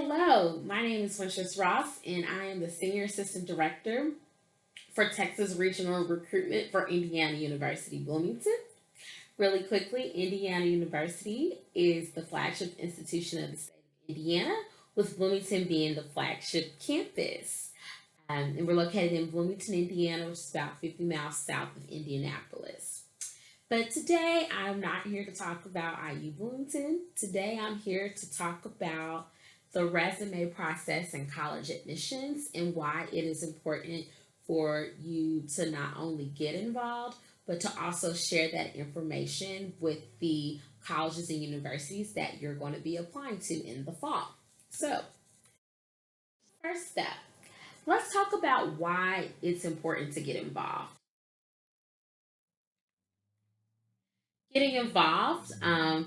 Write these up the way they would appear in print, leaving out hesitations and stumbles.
Hello, my name is Wintress Ross, and I am the Senior Assistant Director for Texas Regional Recruitment for Indiana University-Bloomington. Really quickly, Indiana University is the flagship institution of the state of Indiana, with Bloomington being the flagship campus. And we're located in Bloomington, Indiana, which is about 50 miles south of Indianapolis. But today, I'm not here to talk about IU Bloomington. Today, I'm here to talk about the resume process and college admissions and why it is important for you to not only get involved, but to also share that information with the colleges and universities that you're going to be applying to in the fall. So, first step, let's talk about why it's important to get involved. Getting involved,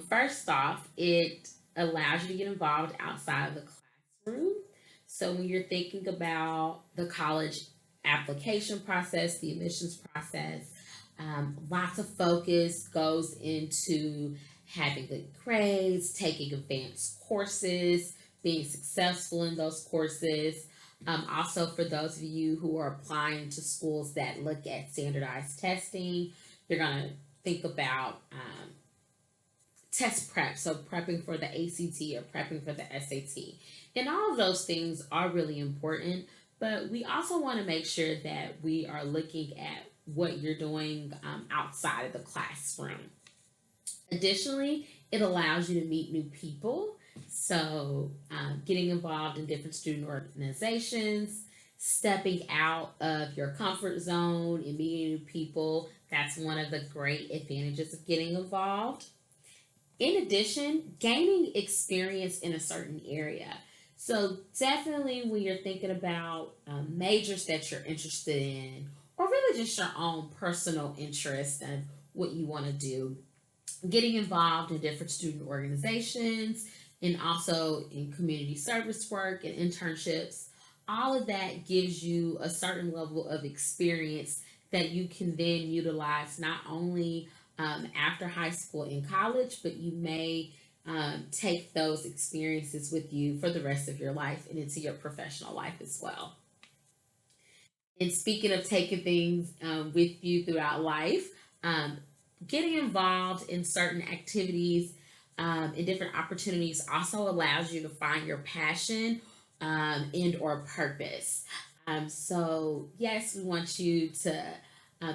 first off, it allows you to get involved outside of the classroom. So when you're thinking about the college application process, the admissions process, lots of focus goes into having good grades, taking advanced courses, being successful in those courses. Also, for those of you who are applying to schools that look at standardized testing, you're going to think about test prep, so prepping for the ACT or prepping for the SAT. And all of those things are really important, but we also want to make sure that we are looking at what you're doing outside of the classroom. Additionally, it allows you to meet new people. So, getting involved in different student organizations, stepping out of your comfort zone and meeting new people, that's one of the great advantages of getting involved. In addition, gaining experience in a certain area. So, definitely when you're thinking about majors that you're interested in, or really just your own personal interest and what you want to do, getting involved in different student organizations and also in community service work and internships, all of that gives you a certain level of experience that you can then utilize not only after high school and college, but you may take those experiences with you for the rest of your life and into your professional life as well. And speaking of taking things with you throughout life, um, getting involved in certain activities and different opportunities also allows you to find your passion and or purpose. So yes, we want you to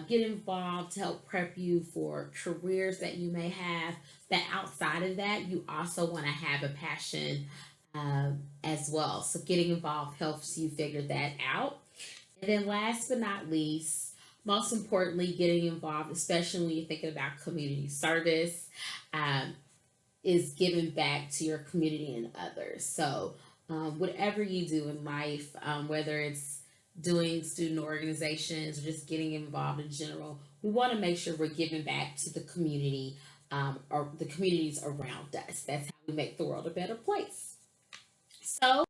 get involved to help prep you for careers that you may have. But outside of that, you also want to have a passion as well. So getting involved helps you figure that out. And then last but not least, most importantly, getting involved, especially when you're thinking about community service, um, is giving back to your community and others. So, whatever you do in life, whether it's doing student organizations or just getting involved in general, we want to make sure we're giving back to the community or the communities around us. That's how we make the world a better place. So,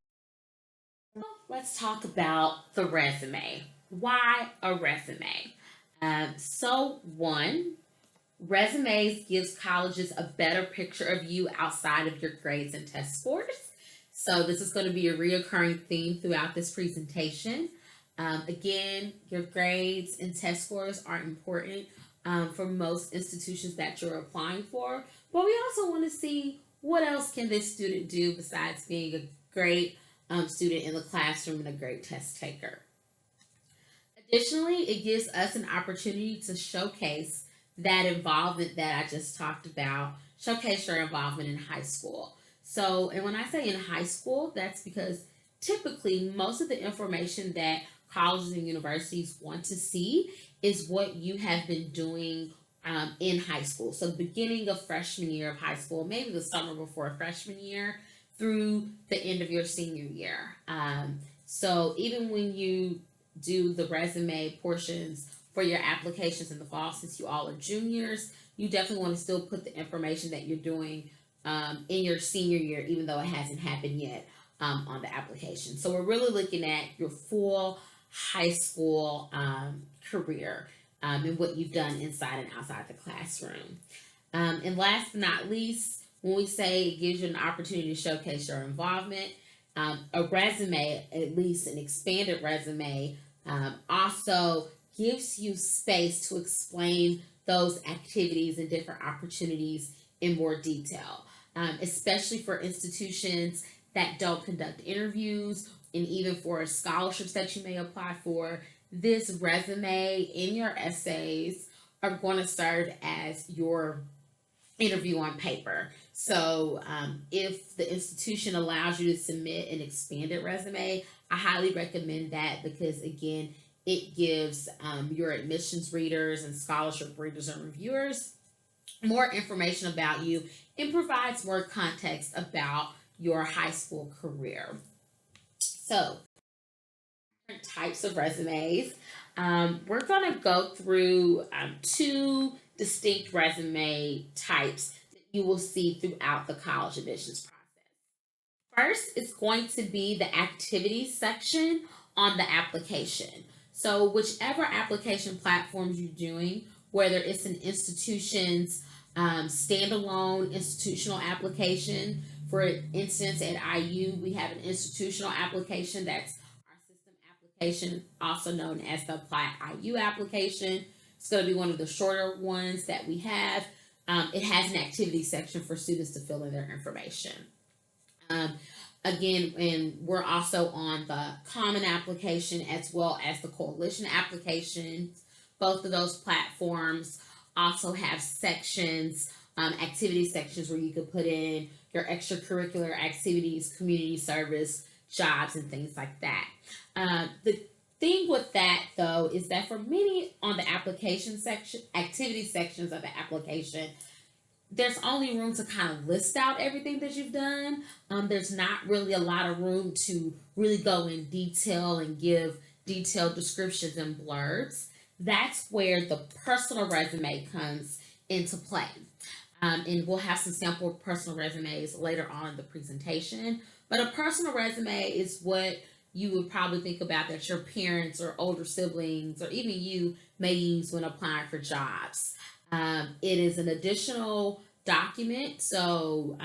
let's talk about the resume. Why a resume? One, resumes gives colleges a better picture of you outside of your grades and test scores. So this is going to be a reoccurring theme throughout this presentation. Again, your grades and test scores are important for most institutions that you're applying for, but we also want to see what else can this student do besides being a great student in the classroom and a great test taker. Additionally, it gives us an opportunity to showcase that involvement that I just talked about, showcase your involvement in high school. So, and when I say in high school, that's because typically most of the information that colleges and universities want to see is what you have been doing in high school. So, beginning of freshman year of high school, maybe the summer before freshman year through the end of your senior year. So, even when you do the resume portions for your applications in the fall, since you all are juniors, you definitely want to still put the information that you're doing in your senior year, even though it hasn't happened yet on the application. So we're really looking at your full high school career and what you've done inside and outside the classroom. And last but not least, when we say it gives you an opportunity to showcase your involvement, A resume, at least an expanded resume, also gives you space to explain those activities and different opportunities in more detail, especially for institutions that don't conduct interviews and even for scholarships that you may apply for. This resume in your essays are going to serve as your interview on paper. So, if the institution allows you to submit an expanded resume, I highly recommend that because, again, it gives your admissions readers and scholarship readers and reviewers more information about you and provides more context about your high school career. So, different types of resumes. We're going to go through two distinct resume types that you will see throughout the college admissions process. First, it's going to be the activities section on the application. So, whichever application platforms you're doing, whether it's an institution's standalone institutional application, for instance, at IU, we have an institutional application that's our system application, also known as the Apply IU application. It's going to be one of the shorter ones that we have. It has an activity section for students to fill in their information. Um, Again, and we're also on the Common application as well as the Coalition application. Both of those platforms also have sections, activity sections where you could put in your extracurricular activities, community service, jobs, and things like that. The thing with that though is that for many on the application section, activity sections of the application, there's only room to kind of list out everything that you've done. There's not really a lot of room to really go in detail and give detailed descriptions and blurbs. That's where the personal resume comes into play. And we'll have some sample personal resumes later on in the presentation. But a personal resume is what you would probably think about that your parents or older siblings or even you may use when applying for jobs. It is an additional document. So,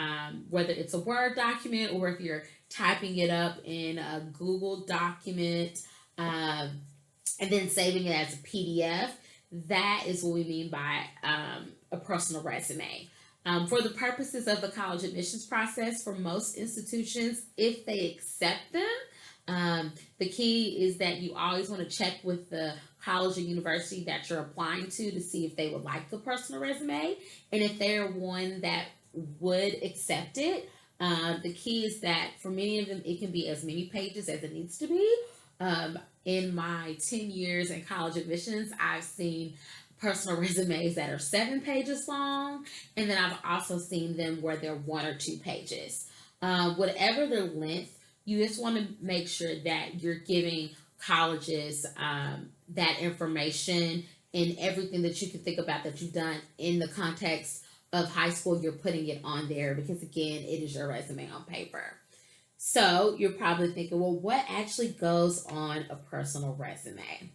whether it's a Word document or if you're typing it up in a Google document and then saving it as a PDF, that is what we mean by a personal resume. For the purposes of the college admissions process, for most institutions, if they accept them, the key is that you always want to check with the college or university that you're applying to see if they would like the personal resume. And if they're one that would accept it, the key is that for many of them, it can be as many pages as it needs to be. In my 10 years in college admissions, I've seen personal resumes that are 7 pages long, and then I've also seen them where they're 1 or 2 pages. Whatever their length, you just want to make sure that you're giving colleges that information and everything that you can think about that you've done in the context of high school, you're putting it on there because, again, it is your resume on paper. So you're probably thinking, well, what actually goes on a personal resume?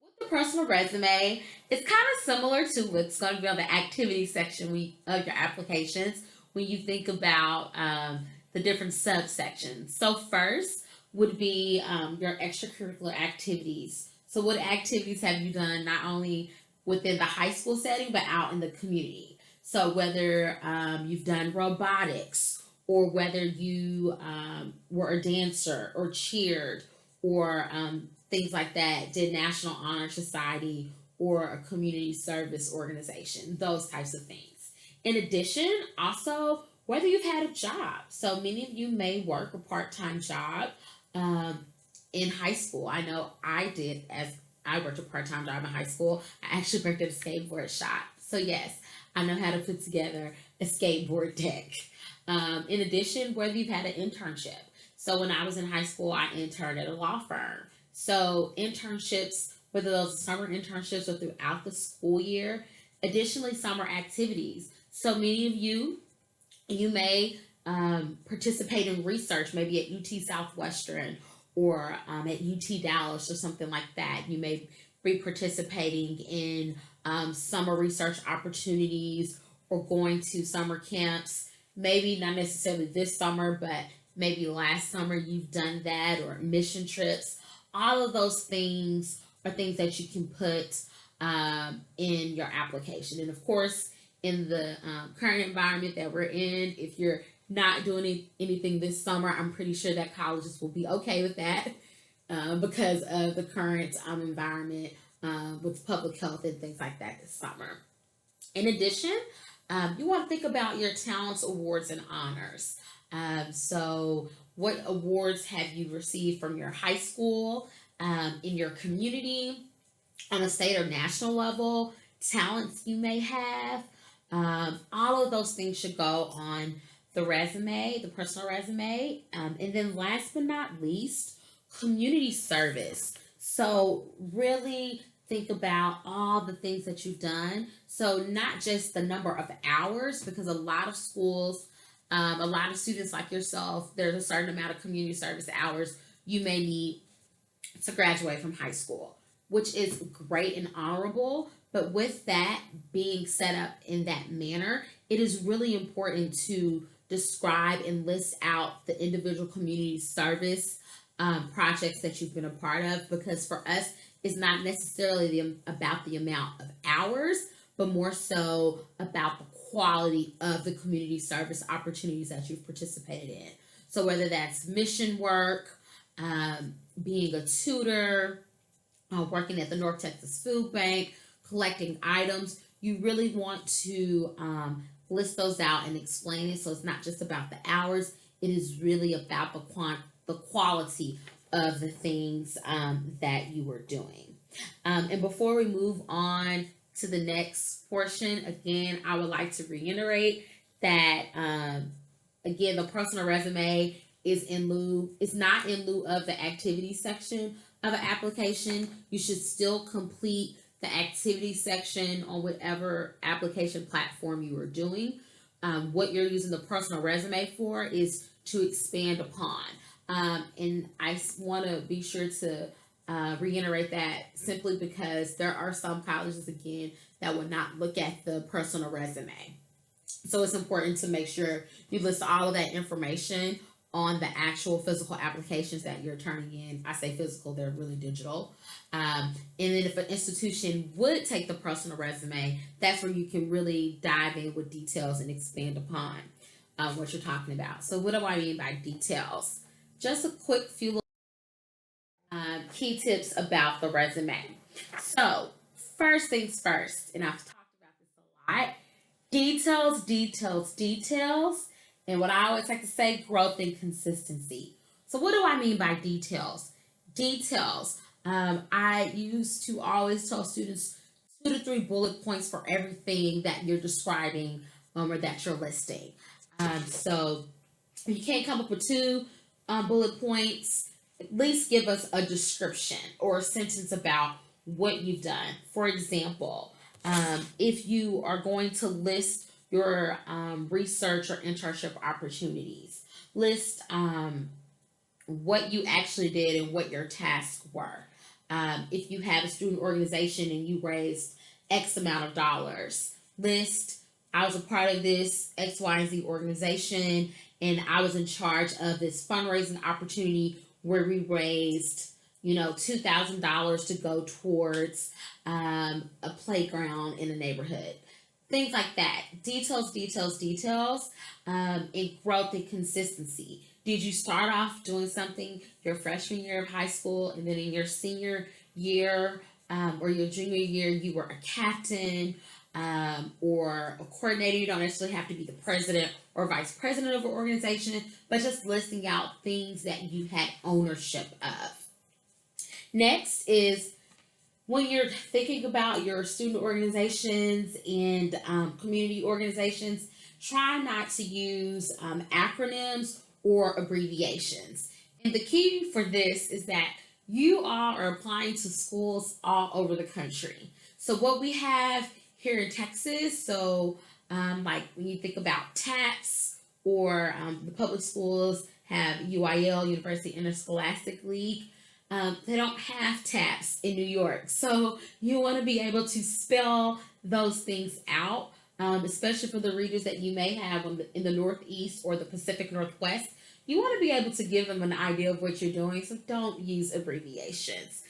With the personal resume, it's kind of similar to what's going to be on the activity section of your applications when you think about the different subsections. So first would be your extracurricular activities. So what activities have you done not only within the high school setting but out in the community? So whether you've done robotics or whether you were a dancer or cheered or things like that, did National Honor Society or a community service organization, those types of things. In addition, also, whether you've had a job. So many of you may work a part-time job in high school. I know I did, as I worked a part-time job in high school. I actually worked at a skateboard shop. So yes, I know how to put together a skateboard deck. In addition, whether you've had an internship. So when I was in high school, I interned at a law firm. So internships, whether those are summer internships or throughout the school year, additionally summer activities. So many of you may participate in research, maybe at UT Southwestern or at UT Dallas or something like that. You may be participating in summer research opportunities or going to summer camps. maybe not necessarily this summer, but maybe last summer you've done that, or mission trips. All of those things are things that you can put in your application. And of course, in the current environment that we're in, if you're not doing anything this summer, I'm pretty sure that colleges will be okay with that because of the current environment with public health and things like that this summer. In addition, you want to think about your talents, awards, and honors. What awards have you received from your high school, in your community, on a state or national level, talents you may have? All of those things should go on the resume, the personal resume. And then, last but not least, community service. So, really think about all the things that you've done. So, not just the number of hours, because a lot of schools, a lot of students like yourself, there's a certain amount of community service hours you may need to graduate from high school, which is great and honorable. But with that being set up in that manner, it is really important to describe and list out the individual community service projects that you've been a part of, because for us, it's not necessarily about the amount of hours, but more so about the quality of the community service opportunities that you've participated in. So, whether that's mission work, being a tutor, working at the North Texas Food Bank, collecting items, you really want to list those out and explain it. So it's not just about the hours; it is really about the quality of the things that you were doing. And before we move on to the next portion, again, I would like to reiterate that again, the personal resume is not in lieu of the activity section of an application. You should still complete the activity section on whatever application platform you are doing. What you're using the personal resume for is to expand upon. And I want to be sure to reiterate that, simply because there are some colleges, again, that would not look at the personal resume. So it's important to make sure you list all of that information on the actual physical applications that you're turning in. I say physical, they're really digital. And then if an institution would take the personal resume, that's where you can really dive in with details and expand upon what you're talking about. So what do I mean by details? Just a quick few key tips about the resume. So first things first, and I've talked about this a lot: details, details, details. And what I always like to say, growth and consistency. So, what do I mean by details? Details. I used to always tell students 2 to 3 bullet points for everything that you're describing or that you're listing. So, if you can't come up with two bullet points, at least give us a description or a sentence about what you've done. For example, if you are going to list your research or internship opportunities, list what you actually did and what your tasks were. If you have a student organization and you raised X amount of dollars, list, I was a part of this X, Y, and Z organization, and I was in charge of this fundraising opportunity where we raised, $2,000 to go towards a playground in a neighborhood. Things like that. Details, details, details, and growth and consistency. Did you start off doing something your freshman year of high school, and then in your senior year or your junior year, you were a captain or a coordinator? You don't necessarily have to be the president or vice president of an organization, but just listing out things that you had ownership of. Next is, when you're thinking about your student organizations and community organizations, try not to use acronyms or abbreviations. And the key for this is that you all are applying to schools all over the country. So, what we have here in Texas, so like when you think about TAPS, or the public schools have UIL, University Interscholastic League. They don't have TAPS in New York. So you want to be able to spell those things out especially for the readers that you may have in the Northeast or the Pacific Northwest. You want to be able to give them an idea of what you're doing, so don't use abbreviations.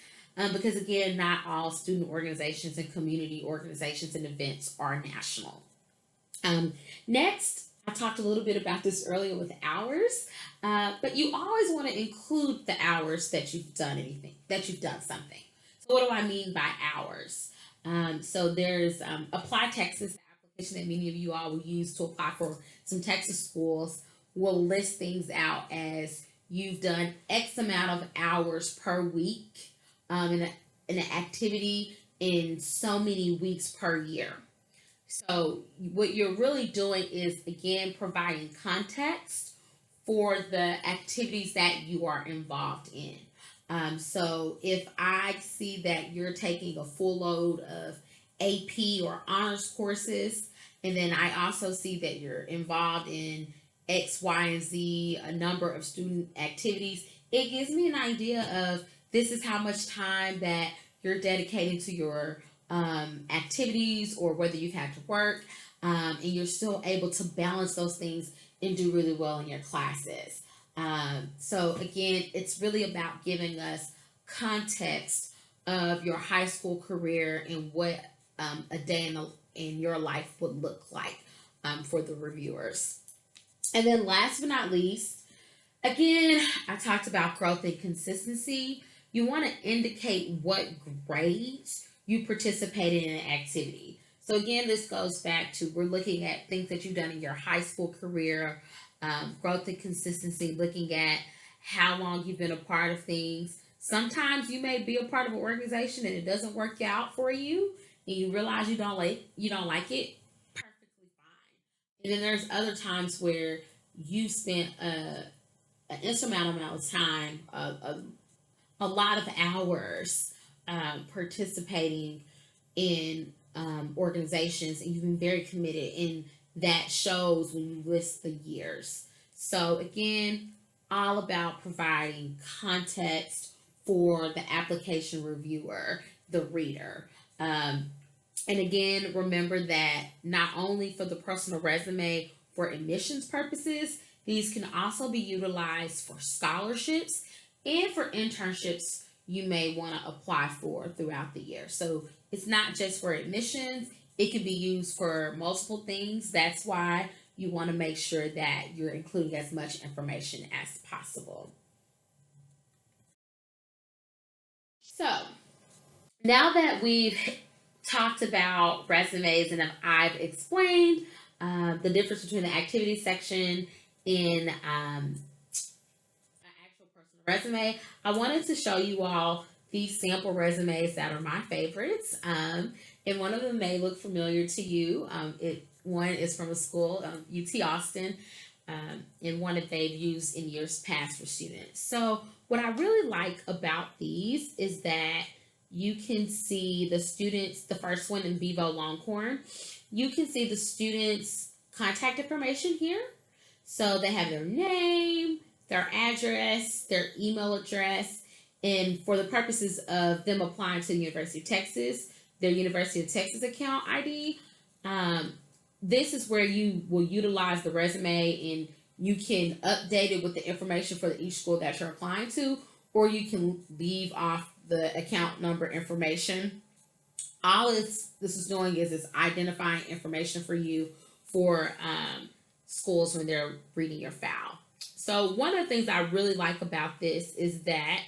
Because again, not all student organizations and community organizations and events are national. Next, I talked a little bit about this earlier with hours, but you always want to include the hours that you've done anything, that you've done something. So, what do I mean by hours? So, there's Apply Texas, the application that many of you all will use to apply for some Texas schools, will list things out as you've done X amount of hours per week in an activity in so many weeks per year. So, what you're really doing is again providing context for the activities that you are involved in. So, if I see that you're taking a full load of AP or honors courses, and then I also see that you're involved in X, Y, and Z, a number of student activities, it gives me an idea of this is how much time that you're dedicating to your activities or whether you've had to work, and you're still able to balance those things and do really well in your classes. So, again, it's really about giving us context of your high school career and what a day in your life would look like for the reviewers. And then, last but not least, again, I talked about growth and consistency. You want to indicate what grades you participated in an activity. So again, this goes back to we're looking at things that you've done in your high school career, growth and consistency, looking at how long you've been a part of things. Sometimes you may be a part of an organization and it doesn't work out for you, and you realize you don't like it. Perfectly fine. And then there's other times where you spent an insurmountable amount of time, a lot of hours participating in organizations, and you've been very committed, and that shows when you list the years. So again, all about providing context for the application reviewer, the reader. And again, remember that not only for the personal resume for admissions purposes, these can also be utilized for scholarships and for internships you may want to apply for throughout the year. So it's not just for admissions, it can be used for multiple things. That's why you want to make sure that you're including as much information as possible. So now that we've talked about resumes and I've explained the difference between the activity section in an actual personal resume, I wanted to show you all these sample resumes that are my favorites. And one of them may look familiar to you. One is from a school, UT Austin, and one that they've used in years past for students. So what I really like about these is that you can see the students, the first one in Bevo Longhorn, you can see the students' contact information here. So they have their name, their address, their email address, and for the purposes of them applying to the University of Texas, their University of Texas account ID. Um, this is where you will utilize the resume and you can update it with the information for each school that you're applying to, or you can leave off the account number information. All this is doing is it's identifying information for you for schools when they're reading your file. So one of the things I really like about this is that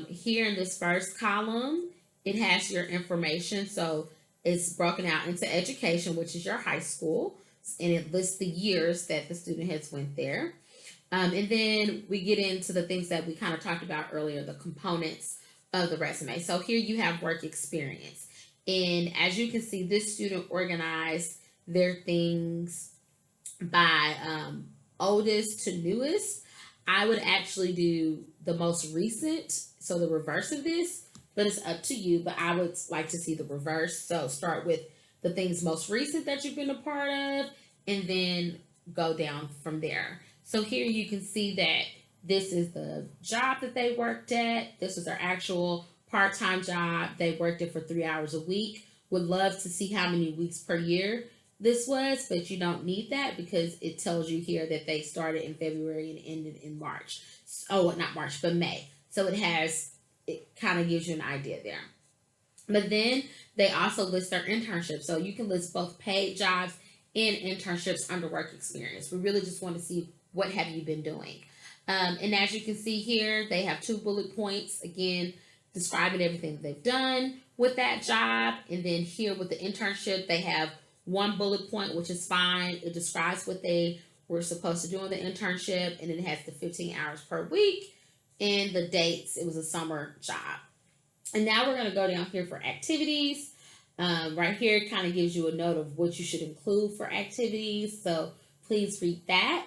here in this first column, it has your information. So it's broken out into education, which is your high school, and it lists the years that the student has went there. And then we get into the things that we kind of talked about earlier, the components of the resume. So here you have work experience. And as you can see, this student organized their things by oldest to newest. I would actually do the most recent, so the reverse of this, but it's up to you. But I would like to see the reverse. So start with the things most recent that you've been a part of, and then go down from there. So here you can see that this is the job that they worked at. This was their actual part-time job. They worked it for 3 hours a week. Would love to see how many weeks per year. this was, but you don't need that because it tells you here that they started in February and ended in March. Oh, not March, but May. So it kind of gives you an idea there. But then they also list their internships. So you can list both paid jobs and internships under work experience. We really just want to see what have you been doing. And as you can see here, they have 2 bullet points, again, describing everything that they've done with that job. And then here with the internship, they have 1 bullet point, which is fine. It describes what they were supposed to do in the internship, and it has the 15 hours per week and the dates. It was a summer job. And now we're going to go down here for activities. Right here, it kind of gives you a note of what you should include for activities. So please read that.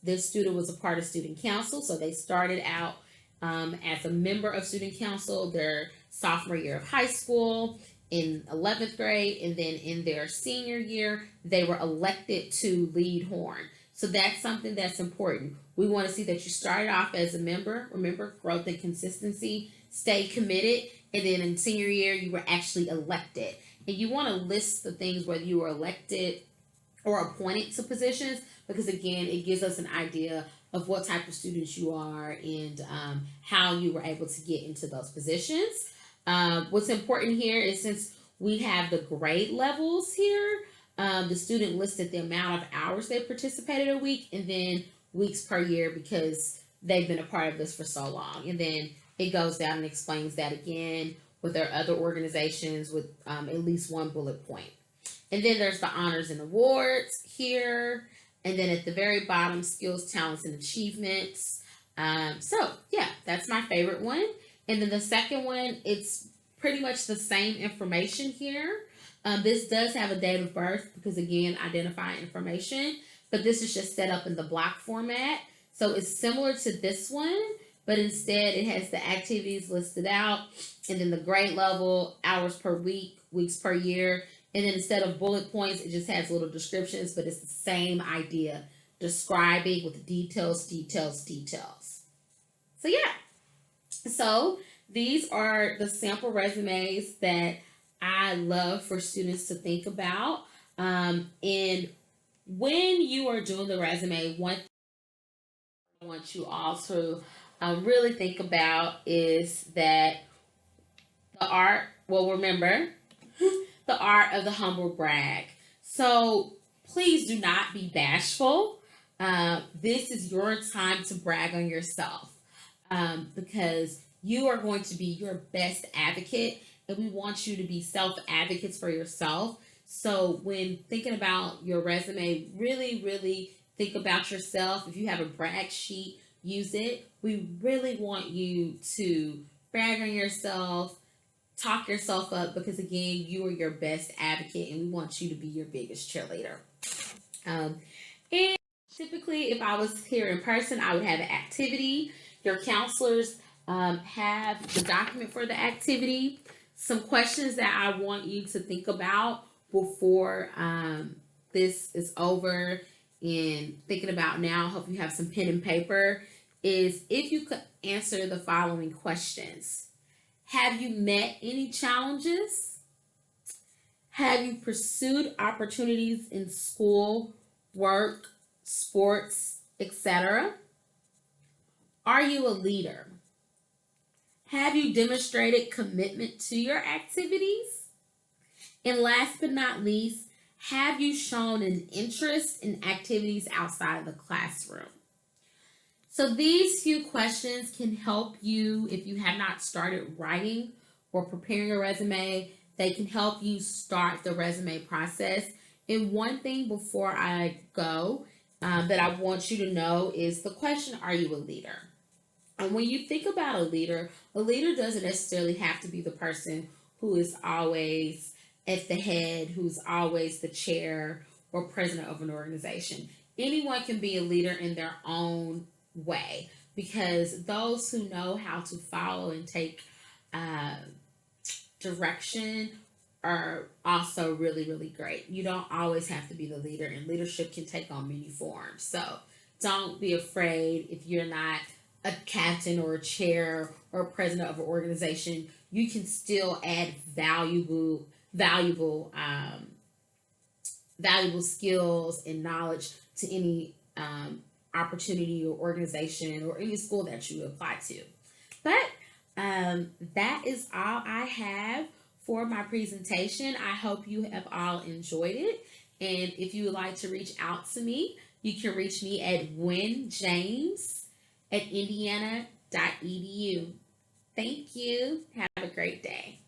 This student was a part of student council. So they started out as a member of student council their sophomore year of high school in 11th grade. And then in their senior year, they were elected to lead horn. So that's something that's important. We want to see that you started off as a member. Remember, growth and consistency. Stay committed. And then in senior year, you were actually elected. And you want to list the things whether you were elected or appointed to positions, because again, it gives us an idea of what type of students you are and how you were able to get into those positions. What's important here is, since we have the grade levels here, the student listed the amount of hours they participated a week and then weeks per year because they've been a part of this for so long. And then it goes down and explains that again with their other organizations with at least 1 bullet point. And then there's the honors and awards here. And then at the very bottom, skills, talents, and achievements. So yeah, that's my favorite one. And then the second one, it's pretty much the same information here. This does have a date of birth because, again, identify information, but this is just set up in the block format. So it's similar to this one, but instead it has the activities listed out, and then the grade level, hours per week, weeks per year. And then instead of bullet points, it just has little descriptions, but it's the same idea, describing with details, details, details. So yeah, so these are the sample resumes that I love for students to think about. And when you are doing the resume, one thing I want you all to really think about is that the art, well, remember, the art of the humble brag. So please do not be bashful. This is your time to brag on yourself, because you are going to be your best advocate, and we want you to be self advocates for yourself. So when thinking about your resume, really, really think about yourself. If you have a brag sheet, use it. We really want you to brag on yourself, talk yourself up, because again, you are your best advocate and we want you to be your biggest cheerleader. And typically, if I was here in person, I would have an activity. Your counselors have the document for the activity, some questions that I want you to think about before this is over, and thinking about now. Hope you have some pen and paper. Is if you could answer the following questions. Have you met any challenges? Have you pursued opportunities in school, work, sports, etc.? Are you a leader? Have you demonstrated commitment to your activities? And last but not least, have you shown an interest in activities outside of the classroom? So these few questions can help you if you have not started writing or preparing a resume. They can help you start the resume process. And one thing before I go that I want you to know is the question, are you a leader? And when you think about a leader doesn't necessarily have to be the person who is always at the head, who's always the chair or president of an organization. Anyone can be a leader in their own way, because those who know how to follow and take direction are also really, really great. You don't always have to be the leader, and leadership can take on many forms. So don't be afraid if you're not a captain or a chair or a president of an organization. You can still add valuable valuable skills and knowledge to any opportunity or organization or any school that you apply to. But that is all I have for my presentation. I hope you have all enjoyed it. And if you would like to reach out to me, you can reach me at winjames@indiana.edu. Thank you. Have a great day.